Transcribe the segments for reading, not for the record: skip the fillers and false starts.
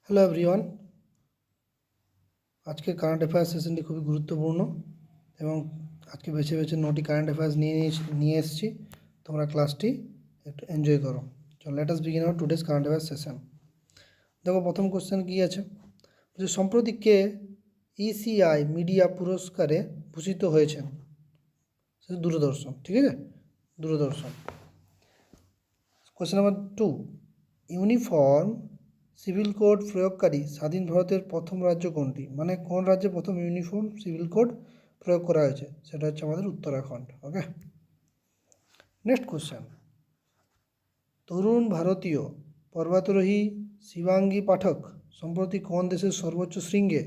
Hello everyone, আজকে current affairs সেশনটি খুবই গুরুত্বপূর্ণ এবং আজকে বেছে বেছে 9টি কারেন্ট অ্যাফেয়ার্স নিয়ে এসেছি। তোমরা ক্লাসটি একটু এনজয় করো। চলো let us begin hour today's current affairs session. দেখো প্রথম কোশ্চেন কী আছে, যে সম্প্রতি কে ইসিআই মিডিয়া পুরস্কারে ভূষিত হয়েছেন? সেটা দূরদর্শন, ঠিক আছে, Doordarshan. Question number 2, uniform civil code প্রয়োগকারী স্বাধীন ভারতের প্রথম রাজ্য কোনটি? মানে কোন রাজ্যে প্রথম ইউনিফর্ম সিভিল কোড প্রয়োগ করা হয়েছে? সেটা হচ্ছে আমাদের উত্তরাখণ্ড। ওকে, নেক্সট কোশ্চেন, তরুণ ভারতীয় পর্বতারোহী শিবাঙ্গী পাঠক সম্প্রতি কোন দেশের সর্বোচ্চ শৃঙ্গে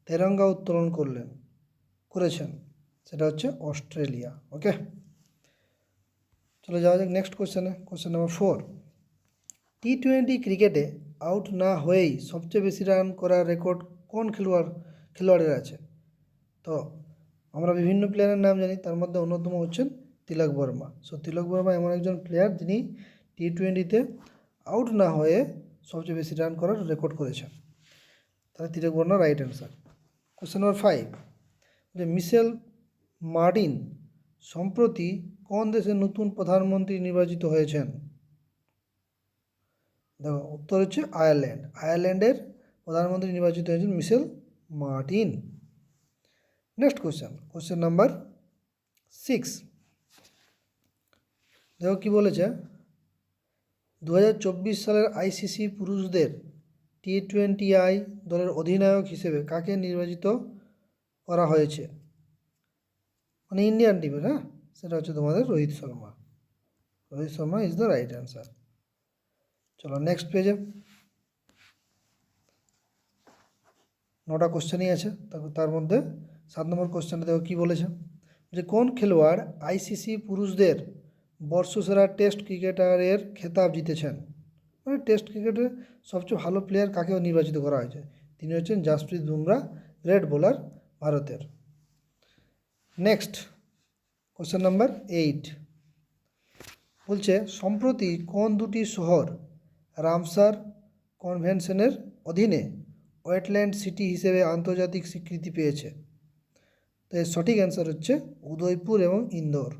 তেরঙ্গা উত্তোলন করেছেন? সেটা হচ্ছে অস্ট্রেলিয়া। ওকে, চলে যাওয়া যাক নেক্সট কোশ্চেনে। কোশ্চেন নাম্বার 4, টি-20 ক্রিকেটে আউট না হয়েই সবচেয়ে বেশি রান করার রেকর্ড কোন খেলোয়াড়ের আছে? তো আমরা বিভিন্ন প্লেয়ারের নাম জানি, তার মধ্যে অন্যতম হচ্ছেন তিলক বর্মা। সো তিলক বর্মা এমন একজন প্লেয়ার যিনি টি-20তে আউট না হয়ে সবচেয়ে বেশি রান করার রেকর্ড করেছেন। তাহলে Tilak Varma right answer. Question number 5, যে মিশেল মার্টিন সম্প্রতি কোন দেশের নতুন প্রধানমন্ত্রী নির্বাচিত হয়েছেন? দেখো উত্তর হচ্ছে আয়ারল্যান্ড। আয়ারল্যান্ডের প্রধানমন্ত্রী নির্বাচিত হয়েছেন Micheál Martin. Next question, question number 6, দেখো কি বলেছে, 2024 সালের আইসিসি পুরুষদের টি-20 দলের অধিনায়ক হিসেবে কাকে নির্বাচিত করা হয়েছে? মানে ইন্ডিয়ান টিমের, হ্যাঁ, সেটা হচ্ছে তোমাদের Rohit Sharma. Rohit Sharma is the right answer. চলো নেক্সট পেজে 9টা কোশ্চেনই আছে, তার মধ্যে 7 নম্বর কোশ্চেনটা দেখো কী বলেছে, যে কোন খেলোয়াড় আইসিসি পুরুষদের বর্ষসেরা টেস্ট ক্রিকেটারের খেতাব জিতেছেন? মানে টেস্ট ক্রিকেটের সবচেয়ে ভালো প্লেয়ার কাকে নির্বাচিত করা হয়েছে? তিনি হচ্ছেন জাসপ্রীত বুমরা, রেড বোলার ভারতের। নেক্সট কোশ্চেন নাম্বার 8, বলছে সম্প্রতি কোন দুটি শহর রামসার কনভেনশনের অধীনে ওয়েটল্যান্ড সিটি হিসেবে আন্তর্জাতিক স্বীকৃতি পেয়েছে? তো এর সঠিক অ্যান্সার হচ্ছে উদয়পুর এবং ইন্দোর।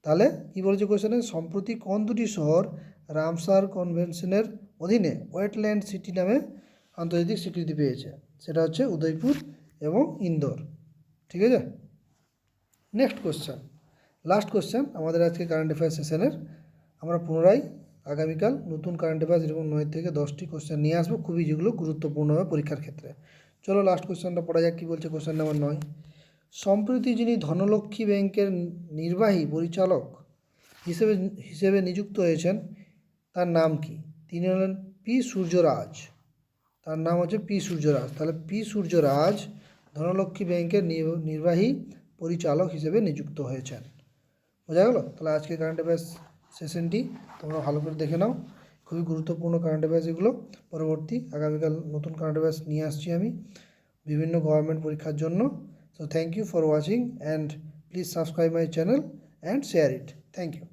তাহলে কী বলেছে কোশ্চেনে, সম্প্রতি কোন দুটি শহর রামসার কনভেনশনের অধীনে ওয়েটল্যান্ড সিটি নামে আন্তর্জাতিক স্বীকৃতি পেয়েছে? সেটা হচ্ছে উদয়পুর এবং ইন্দোর। ঠিক আছে, নেক্সট কোশ্চেন, লাস্ট কোশ্চেন আমাদের আজকে কারেন্ট অ্যাফেয়ার্স সেশনের। আমরা পুনরায় আগামীকাল নতুন কারেন্ট অ্যাফেয়ার্স এরকম 9 থেকে 10টি কোশ্চেন নিয়ে আসবো, খুবই যেগুলো গুরুত্বপূর্ণ হবে পরীক্ষার ক্ষেত্রে। চলো লাস্ট কোশ্চেনটা পড়া যাক, কী বলছে কোশ্চেন নাম্বার 9, সম্প্রতি যিনি ধনলক্ষ্মী ব্যাংকের নির্বাহী পরিচালক হিসেবে নিযুক্ত হয়েছেন তার নাম কি? তিনি হলেন পি সূর্যরাজ। তার নাম হচ্ছে পি সূর্যরাজ। তাহলে পি সূর্যরাজ ধনলক্ষ্মী ব্যাংকের নির্বাহী পরিচালক হিসেবে নিযুক্ত হয়েছেন। বোঝা গেল? তাহলে আজকে কারেন্ট অ্যাফেয়ার্স সেশনটি তোমরা ভালো করে দেখে নাও, খুবই গুরুত্বপূর্ণ কারেন্ট অ্যাফেয়ার্স এগুলো। পরবর্তী আগামীকাল নতুন কারেন্ট অ্যাফেয়ার্স নিয়ে আসছি আমি বিভিন্ন গভর্নমেন্ট পরীক্ষার জন্য। So thank you for watching and please subscribe my channel and share it. Thank you.